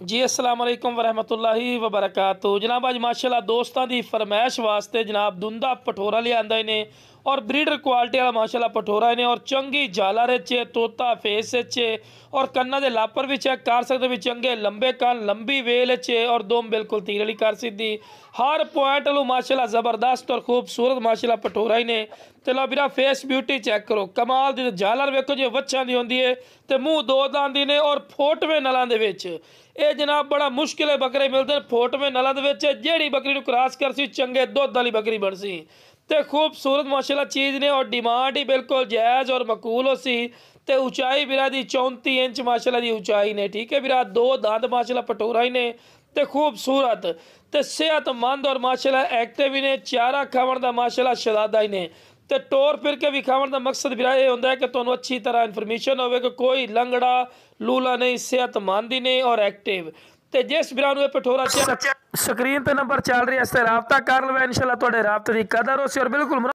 जी अस्सलाम वालेकुम वरहमतुल्लाहि वबरकातुहू। जनाब अज माशाल्लाह दोस्तों की फरमैश वास्ते जनाब दुंदा पठोरा लिया ने और ब्रीडर क्वालिटी वाला माशाल्लाह पठोरा ने और चंगी झालर चे तोता फेस चे और कन्ना दे लापर भी चेक कर सकते भी चंगे लंबे कन लंबी वेल चे और दोम बिल्कुल तीर वाली कर सीधी हर पॉइंट लो माशाल्लाह ज़बरदस्त और खूबसूरत माशाल्लाह पठोरा ही ने। तो लो बिरा फेस ब्यूटी चेक करो कमाल दी झालर वेखो जो वच्छां दी होंदी है ते मूँह दो दांत दी ने और फोटवे नलां दे विच ये जनाब बड़ा मुश्किल है बकरे मिलते हैं फोटवे नलां दे विच जेड़ी बकरी नूं क्रॉस करसी चंगे दुध वाली बकरी बनसी ते खूबसूरत माशाल्लाह चीज़ ने और डिमांड ही बिल्कुल जायज़ और मकूल हो सी। ते ऊंचाई बिरा दी 34 इंच माशाल्लाह दी ऊंचाई ने। ठीक है बिरा दो दांत माशाल्लाह पटोरा ही ने ते खूबसूरत ते सेहतमंद और माशाल्लाह एक्टिव ही ने। चारा खावन दा माशाल्लाह शदादा ही ने ते टोर फिर के विखावन का मकसद बिरा ये होंदा है कि तुहानूं अच्छी तरह इन्फॉर्मेशन होवे कि कोई लंगड़ा लूला नहीं सेहतमंद ही ने और एक्टिव। ते जिस बिरा नूं पठोरा स्क्रीन पर नंबर चल रही है इस ते राबता कर लवे इंशाल्लाह तुहाडे राबते की कदर हो सी और बिल्कुल